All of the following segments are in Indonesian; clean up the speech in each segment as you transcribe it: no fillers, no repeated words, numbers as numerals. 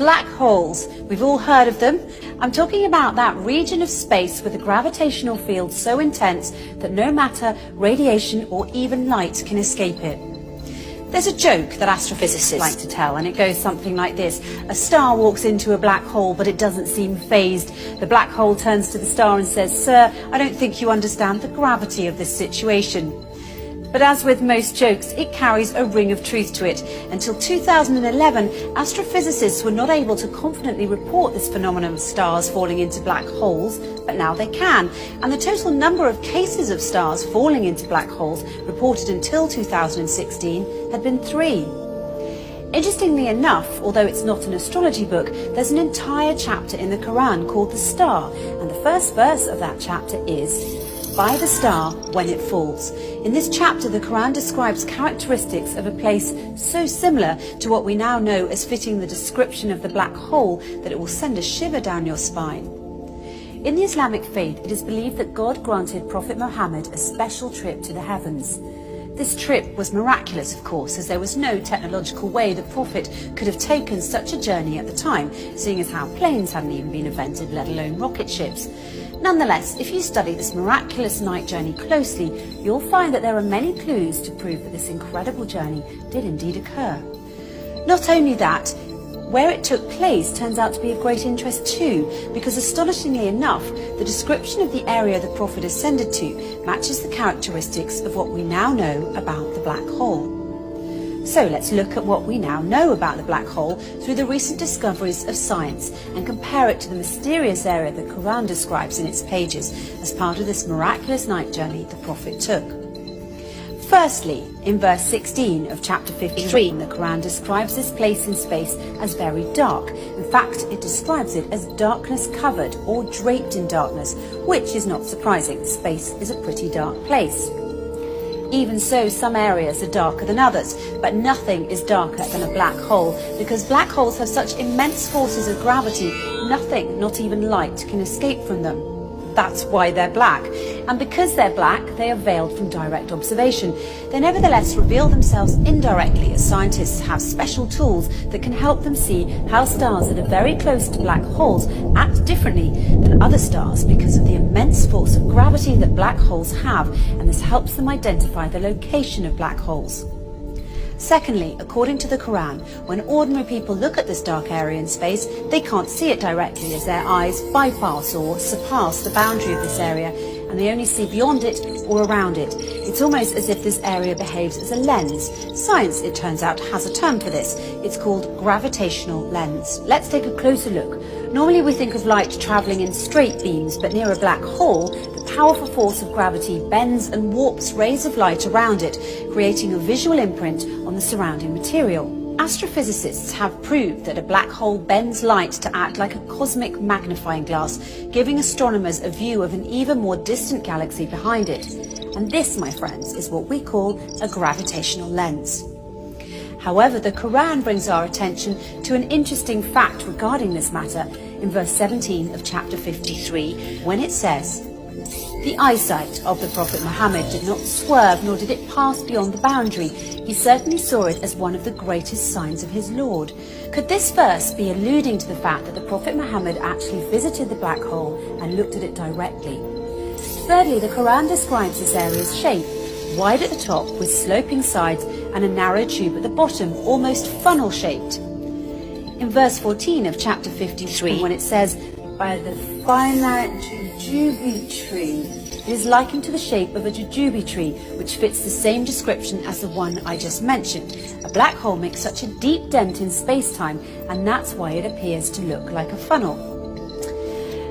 Black holes. We've all heard of them. I'm talking about that region of space with a gravitational field so intense that no matter radiation or even light can escape it. There's a joke that astrophysicists like to tell, and it goes something like this. A star walks into a black hole, but it doesn't seem phased. The black hole turns to the star and says, "Sir, I don't think you understand the gravity of this situation." But as with most jokes, it carries a ring of truth to it. Until 2011, astrophysicists were not able to confidently report this phenomenon of stars falling into black holes, but now they can. And the total number of cases of stars falling into black holes reported until 2016 had been 3. Interestingly enough, although it's not an astrology book, there's an entire chapter in the Quran called The Star, and the first verse of that chapter is, "By the star when it falls." In this chapter, the Quran describes characteristics of a place so similar to what we now know as fitting the description of the black hole that it will send a shiver down your spine. In the Islamic faith, it is believed that God granted Prophet Muhammad a special trip to the heavens. This trip was miraculous, of course, as there was no technological way the Prophet could have taken such a journey at the time, seeing as how planes hadn't even been invented, let alone rocket ships. Nonetheless, if you study this miraculous night journey closely, you'll find that there are many clues to prove that this incredible journey did indeed occur. Not only that, where it took place turns out to be of great interest too, because astonishingly enough, the description of the area the Prophet ascended to matches the characteristics of what we now know about the black hole. So let's look at what we now know about the black hole through the recent discoveries of science and compare it to the mysterious area the Quran describes in its pages as part of this miraculous night journey the Prophet took. Firstly, in verse 16 of chapter 53, the Quran describes this place in space as very dark. In fact, it describes it as darkness covered or draped in darkness, which is not surprising. Space is a pretty dark place. Even so, some areas are darker than others, but nothing is darker than a black hole, because black holes have such immense forces of gravity, nothing, not even light, can escape from them. That's why they're black. And because they're black, they are veiled from direct observation. They nevertheless reveal themselves indirectly, as scientists have special tools that can help them see how stars that are very close to black holes act differently than other stars because of the immense force of gravity that black holes have, and this helps them identify the location of black holes. Secondly, according to the Quran, when ordinary people look at this dark area in space, they can't see it directly as their eyes bypass or surpass the boundary of this area, and they only see beyond it or around it. It's almost as if this area behaves as a lens. Science, it turns out, has a term for this. It's called gravitational lens. Let's take a closer look. Normally we think of light travelling in straight beams, but near a black hole, the powerful force of gravity bends and warps rays of light around it, creating a visual imprint on the surrounding material. Astrophysicists have proved that a black hole bends light to act like a cosmic magnifying glass, giving astronomers a view of an even more distant galaxy behind it. And this, my friends, is what we call a gravitational lens. However, the Quran brings our attention to an interesting fact regarding this matter in verse 17 of chapter 53, when it says, "The eyesight of the Prophet Muhammad did not swerve, nor did it pass beyond the boundary. He certainly saw it as one of the greatest signs of his Lord." Could this verse be alluding to the fact that the Prophet Muhammad actually visited the black hole and looked at it directly? Thirdly, the Quran describes this area's shape, wide at the top with sloping sides and a narrow tube at the bottom, almost funnel-shaped. In verse 14 of chapter 53, when it says, "By the finite jujube tree," it is likened to the shape of a jujube tree, which fits the same description as the one I just mentioned. A black hole makes such a deep dent in space-time, and that's why it appears to look like a funnel.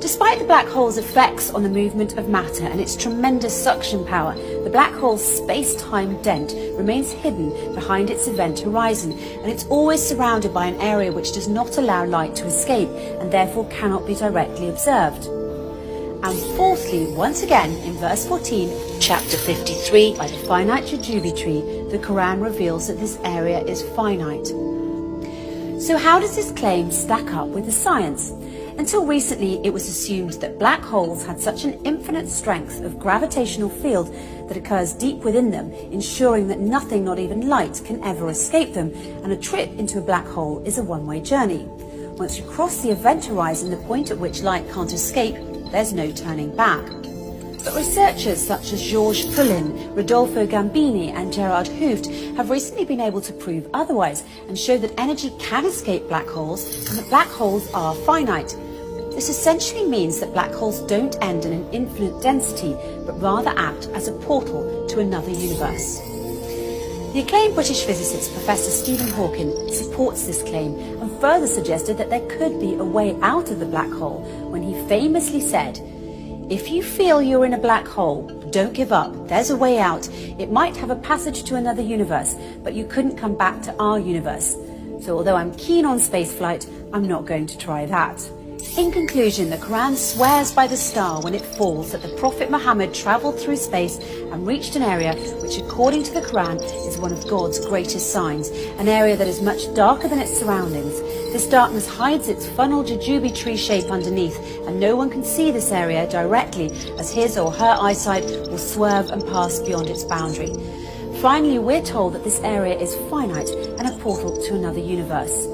Despite the black hole's effects on the movement of matter and its tremendous suction power, the black hole's space-time dent remains hidden behind its event horizon, and it's always surrounded by an area which does not allow light to escape and therefore cannot be directly observed. And fourthly, once again, in verse 14, chapter 53, by the finite jujube tree, the Quran reveals that this area is finite. So how does this claim stack up with the science? Until recently, it was assumed that black holes had such an infinite strength of gravitational field that occurs deep within them, ensuring that nothing, not even light, can ever escape them, and a trip into a black hole is a one-way journey. Once you cross the event horizon, the point at which light can't escape, there's no turning back. But researchers such as Georges Poulin, Rodolfo Gambini and Gerard Hooft have recently been able to prove otherwise and show that energy can escape black holes and that black holes are finite. This essentially means that black holes don't end in an infinite density, but rather act as a portal to another universe. The acclaimed British physicist Professor Stephen Hawking supports this claim and further suggested that there could be a way out of the black hole when he famously said, "If you feel you're in a black hole, don't give up. There's a way out. It might have a passage to another universe, but you couldn't come back to our universe. So although I'm keen on spaceflight, I'm not going to try that." In conclusion, the Quran swears by the star when it falls that the Prophet Muhammad travelled through space and reached an area which, according to the Quran, is one of God's greatest signs, an area that is much darker than its surroundings. This darkness hides its funnel jujube tree shape underneath, and no one can see this area directly as his or her eyesight will swerve and pass beyond its boundary. Finally, we're told that this area is finite and a portal to another universe.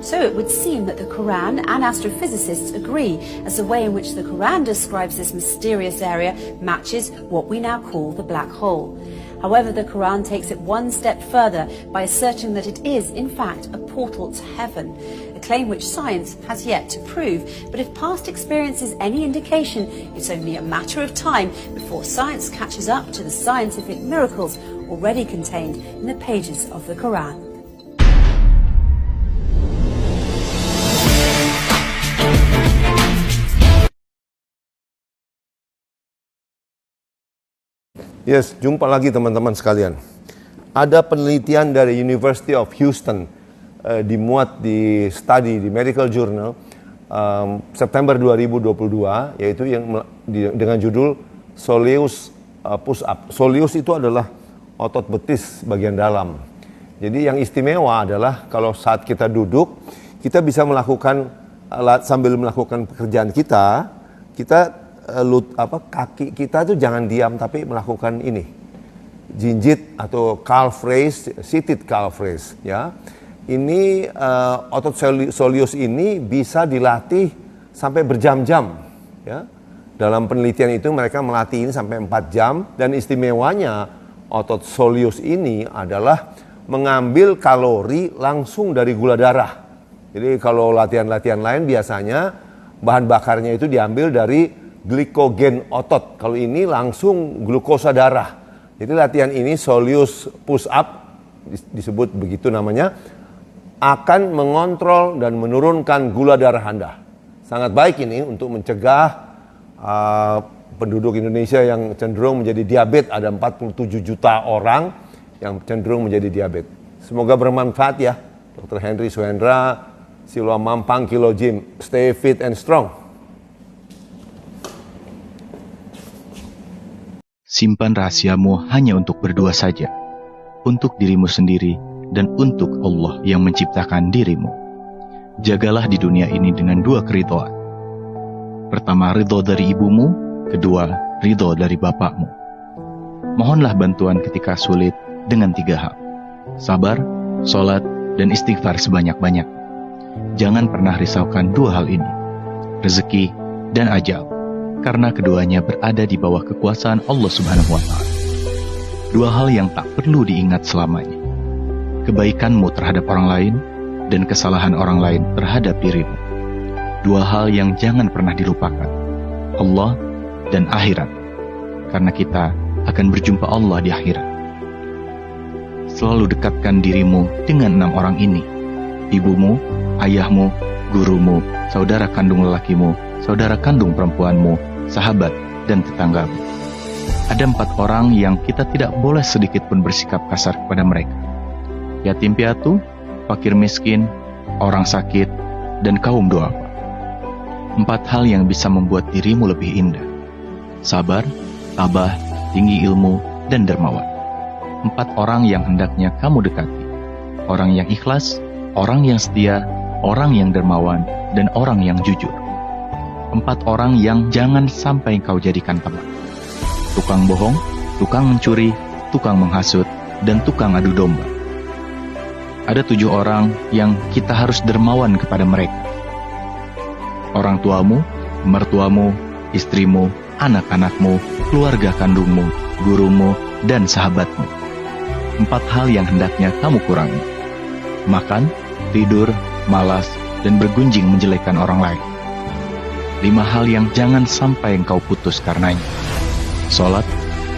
So it would seem that the Quran and astrophysicists agree, as the way in which the Quran describes this mysterious area matches what we now call the black hole. However, the Quran takes it one step further by asserting that it is, in fact, a portal to heaven, a claim which science has yet to prove. But if past experience is any indication, it's only a matter of time before science catches up to the scientific miracles already contained in the pages of the Quran. Yes, jumpa lagi teman-teman sekalian. Ada penelitian dari University of Houston dimuat di study di Medical Journal September 2022, yaitu yang dengan judul Soleus Push Up. Soleus itu adalah otot betis bagian dalam. Jadi yang istimewa adalah kalau saat kita duduk, kita bisa melakukan sambil melakukan pekerjaan kita kaki kita tuh jangan diam tapi melakukan ini, jinjit atau calf raise, seated calf raise, ya. Ini otot soleus ini bisa dilatih sampai berjam-jam, ya. Dalam penelitian itu mereka melatih ini sampai 4 jam, dan istimewanya otot soleus ini adalah mengambil kalori langsung dari gula darah. Jadi kalau latihan-latihan lain biasanya bahan bakarnya itu diambil dari glikogen otot. Kalau ini langsung glukosa darah. Jadi latihan ini Soleus push up, disebut begitu namanya, akan mengontrol dan menurunkan gula darah Anda. Sangat baik ini untuk mencegah penduduk Indonesia yang cenderung menjadi diabetes. Ada 47 juta orang yang cenderung menjadi diabetes. Semoga bermanfaat ya. Dr. Henry Suhendra, Siloam Mampang, Kilo Gym. Stay fit and strong. Simpan rahasiamu hanya untuk berdua saja, untuk dirimu sendiri dan untuk Allah yang menciptakan dirimu. Jagalah di dunia ini dengan 2 keridhaan. Pertama, ridho dari ibumu, kedua, ridho dari bapakmu. Mohonlah bantuan ketika sulit dengan 3 hal: sabar, sholat, dan istighfar sebanyak-banyak. Jangan pernah risaukan 2 hal ini, rezeki dan ajal, karena keduanya berada di bawah kekuasaan Allah Subhanahu wa Ta'ala. 2 hal yang tak perlu diingat selamanya: kebaikanmu terhadap orang lain dan kesalahan orang lain terhadap dirimu. 2 hal yang jangan pernah dilupakan: Allah dan akhirat, karena kita akan berjumpa Allah di akhirat. Selalu dekatkan dirimu dengan 6 orang ini: ibumu, ayahmu, gurumu, saudara kandung lelakimu, saudara kandung perempuanmu, sahabat, dan tetanggamu. Ada 4 orang yang kita tidak boleh sedikit pun bersikap kasar kepada mereka: yatim piatu, fakir miskin, orang sakit, dan kaum duafa. 4 hal yang bisa membuat dirimu lebih indah: sabar, tabah, tinggi ilmu, dan dermawan. 4 orang yang hendaknya kamu dekati: orang yang ikhlas, orang yang setia, orang yang dermawan, dan orang yang jujur. 4 orang yang jangan sampai kau jadikan teman: tukang bohong, tukang mencuri, tukang menghasut, dan tukang adu domba. Ada 7 orang yang kita harus dermawan kepada mereka: orang tuamu, mertuamu, istrimu, anak-anakmu, keluarga kandungmu, gurumu, dan sahabatmu. 4 hal yang hendaknya kamu kurangi: makan, tidur, malas, dan bergunjing menjelekkan orang lain. 5 hal yang jangan sampai engkau putus karenanya: sholat,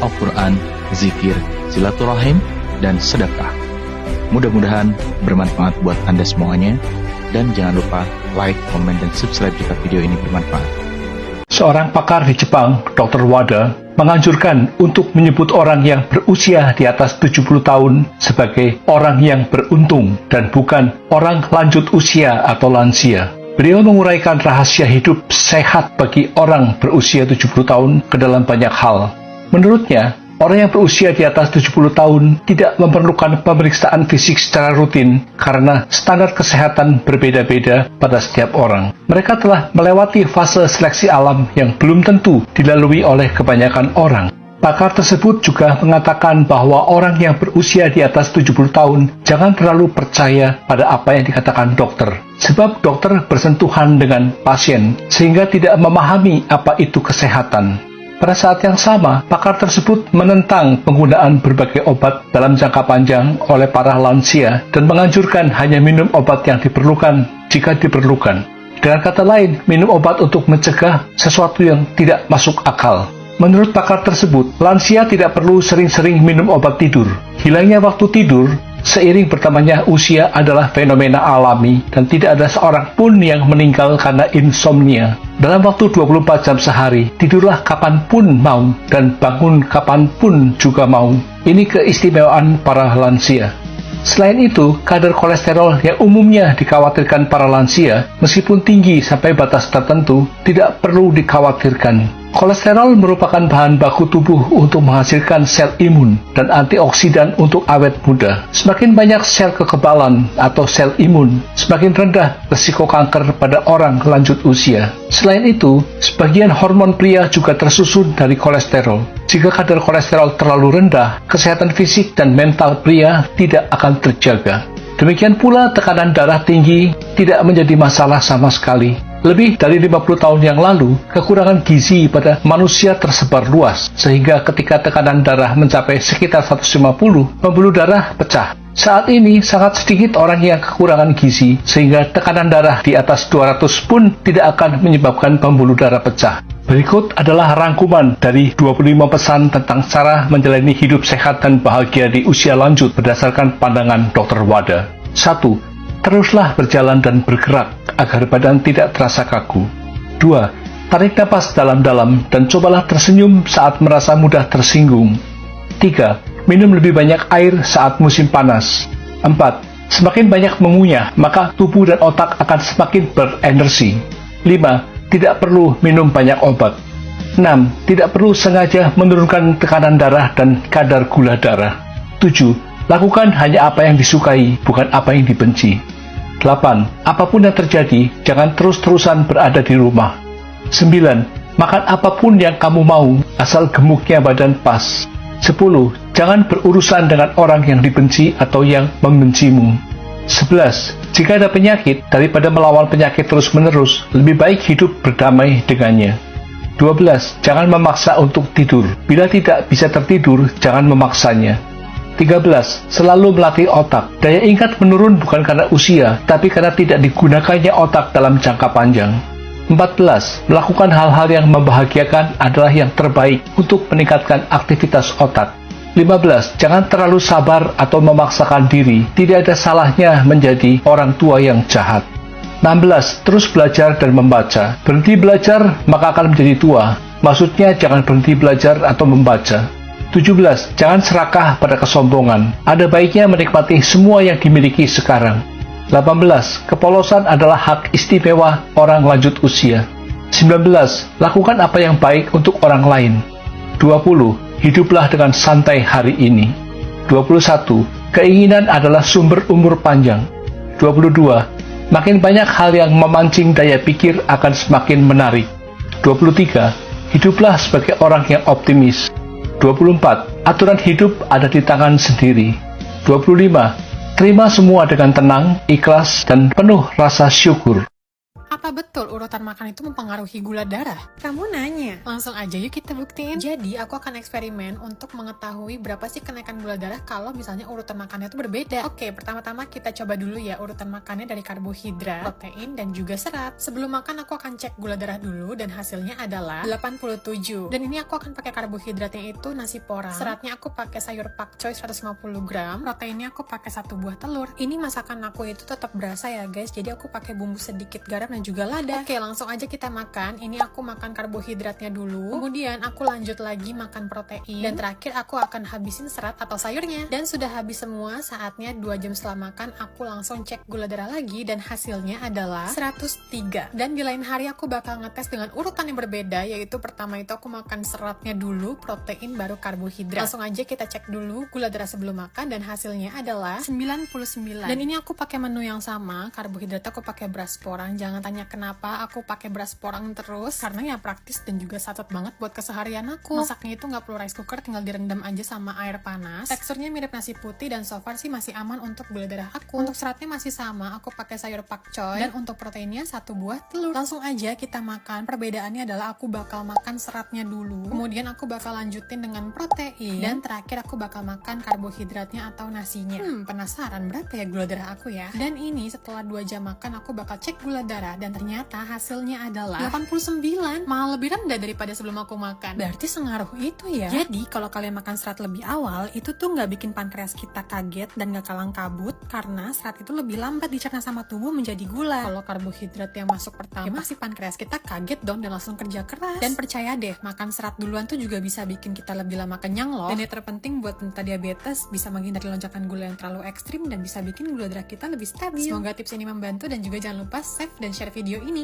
Al-Quran, zikir, silaturahim, dan sedekah. Mudah-mudahan bermanfaat buat Anda semuanya, dan jangan lupa like, komen, dan subscribe jika video ini bermanfaat. Seorang pakar di Jepang, Dr. Wada, menganjurkan untuk menyebut orang yang berusia di atas 70 tahun sebagai orang yang beruntung dan bukan orang lanjut usia atau lansia. Beliau menguraikan rahasia hidup sehat bagi orang berusia 70 tahun ke dalam banyak hal. Menurutnya, orang yang berusia di atas 70 tahun tidak memerlukan pemeriksaan fisik secara rutin karena standar kesehatan berbeda-beda pada setiap orang. Mereka telah melewati fase seleksi alam yang belum tentu dilalui oleh kebanyakan orang. Pakar tersebut juga mengatakan bahwa orang yang berusia di atas 70 tahun jangan terlalu percaya pada apa yang dikatakan dokter. Sebab dokter bersentuhan dengan pasien sehingga tidak memahami apa itu kesehatan. Pada saat yang sama, pakar tersebut menentang penggunaan berbagai obat dalam jangka panjang oleh para lansia dan menganjurkan hanya minum obat yang diperlukan jika diperlukan. Dengan kata lain, minum obat untuk mencegah sesuatu yang tidak masuk akal. Menurut pakar tersebut, lansia tidak perlu sering-sering minum obat tidur. Hilangnya waktu tidur seiring bertambahnya usia adalah fenomena alami dan tidak ada seorang pun yang meninggal karena insomnia. Dalam waktu 24 jam sehari, tidurlah kapanpun mau dan bangun kapanpun juga mau. Ini keistimewaan para lansia. Selain itu, kadar kolesterol yang umumnya dikhawatirkan para lansia, meskipun tinggi sampai batas tertentu, tidak perlu dikhawatirkan. Kolesterol merupakan bahan baku tubuh untuk menghasilkan sel imun dan antioksidan untuk awet muda. Semakin banyak sel kekebalan atau sel imun, semakin rendah risiko kanker pada orang lanjut usia. Selain itu, sebagian hormon pria juga tersusun dari kolesterol. Jika kadar kolesterol terlalu rendah, kesehatan fisik dan mental pria tidak akan terjaga. Demikian pula tekanan darah tinggi tidak menjadi masalah sama sekali. Lebih dari 50 tahun yang lalu, kekurangan gizi pada manusia tersebar luas, sehingga ketika tekanan darah mencapai sekitar 150, pembuluh darah pecah. Saat ini, sangat sedikit orang yang kekurangan gizi, sehingga tekanan darah di atas 200 pun tidak akan menyebabkan pembuluh darah pecah. Berikut adalah rangkuman dari 25 pesan tentang cara menjalani hidup sehat dan bahagia di usia lanjut berdasarkan pandangan Dr. Wada. 1. Teruslah berjalan dan bergerak agar badan tidak terasa kaku. 2. Tarik napas dalam-dalam dan cobalah tersenyum saat merasa mudah tersinggung. 3. Minum lebih banyak air saat musim panas. 4. Semakin banyak mengunyah, maka tubuh dan otak akan semakin berenergi. 5. Tidak perlu minum banyak obat. 6. Tidak perlu sengaja menurunkan tekanan darah dan kadar gula darah. 7. Lakukan hanya apa yang disukai, bukan apa yang dibenci. 8. Apapun yang terjadi, jangan terus-terusan berada di rumah. 9. Makan apapun yang kamu mau, asal gemuknya badan pas. 10. Jangan berurusan dengan orang yang dibenci atau yang membencimu. 11. Jika ada penyakit, daripada melawan penyakit terus-menerus, lebih baik hidup berdamai dengannya. 12. Jangan memaksa untuk tidur. Bila tidak bisa tertidur, jangan memaksanya. 13. Selalu melatih otak. Daya ingat menurun bukan karena usia, tapi karena tidak digunakannya otak dalam jangka panjang. 14. Melakukan hal-hal yang membahagiakan adalah yang terbaik untuk meningkatkan aktivitas otak. 15. Jangan terlalu sabar atau memaksakan diri. Tidak ada salahnya menjadi orang tua yang jahat. 16. Terus belajar dan membaca. Berhenti belajar, maka akan menjadi tua. Maksudnya jangan berhenti belajar atau membaca. 17. Jangan serakah pada kesombongan. Ada baiknya menikmati semua yang dimiliki sekarang. 18. Kepolosan adalah hak istimewa orang lanjut usia. 19. Lakukan apa yang baik untuk orang lain. 20. Hiduplah dengan santai hari ini. 21. Keinginan adalah sumber umur panjang. 22. Makin banyak hal yang memancing daya pikir akan semakin menarik. 23. Hiduplah sebagai orang yang optimis. 24. Aturan hidup ada di tangan sendiri. 25. Terima semua dengan tenang, ikhlas, dan penuh rasa syukur. Apa betul urutan makan itu mempengaruhi gula darah? Kamu nanya? Langsung aja yuk kita buktiin. Jadi, aku akan eksperimen untuk mengetahui berapa sih kenaikan gula darah kalau misalnya urutan makannya itu berbeda. Oke, pertama-tama kita coba dulu ya urutan makannya dari karbohidrat, protein, dan juga serat. Sebelum makan aku akan cek gula darah dulu dan hasilnya adalah 87. Dan ini aku akan pakai karbohidratnya itu nasi porang. Seratnya aku pakai sayur pakcoy 150 gram. Proteinnya aku pakai 1 buah telur. Ini masakan aku itu tetap berasa ya guys. Jadi aku pakai bumbu sedikit garam dan juga lada. Oke, langsung aja kita makan. Ini aku makan karbohidratnya dulu. Kemudian aku lanjut lagi makan protein. Dan terakhir aku akan habisin serat atau sayurnya. Dan sudah habis semua, saatnya 2 jam setelah makan aku langsung cek gula darah lagi dan hasilnya adalah 103. Dan di lain hari aku bakal ngetes dengan urutan yang berbeda, yaitu pertama itu aku makan seratnya dulu, protein, baru karbohidrat. Langsung aja kita cek dulu gula darah sebelum makan dan hasilnya adalah 99. Dan ini aku pakai menu yang sama, karbohidrat aku pakai beras porang. Jangan tanya kenapa aku pakai beras porang terus, karena ya praktis dan juga satut banget buat keseharian aku. Masaknya itu nggak perlu rice cooker, tinggal direndam aja sama air panas. Teksturnya mirip nasi putih dan so far sih masih aman untuk gula darah aku. Untuk seratnya masih sama, aku pakai sayur pakcoy, dan untuk proteinnya 1 buah telur. Langsung aja kita makan. Perbedaannya adalah aku bakal makan seratnya dulu, kemudian aku bakal lanjutin dengan protein, dan terakhir aku bakal makan karbohidratnya atau nasinya. Penasaran berapa ya gula darah aku ya? Dan ini setelah 2 jam makan aku bakal cek gula darah dan ternyata hasilnya adalah 89, malah lebih rendah daripada sebelum aku makan. Berarti sengaruh itu ya. Jadi kalau kalian makan serat lebih awal, itu tuh nggak bikin pankreas kita kaget dan nggak kalang kabut, karena serat itu lebih lambat dicerna sama tubuh menjadi gula. Kalau karbohidrat yang masuk pertama, ya pasti pankreas kita kaget dong dan langsung kerja keras. Dan percaya deh, makan serat duluan tuh juga bisa bikin kita lebih lama kenyang loh. Dan yang terpenting buat penderita diabetes, bisa menghindari lonjakan gula yang terlalu ekstrim dan bisa bikin gula darah kita lebih stabil. Semoga tips ini membantu dan juga jangan lupa save dan share video ini.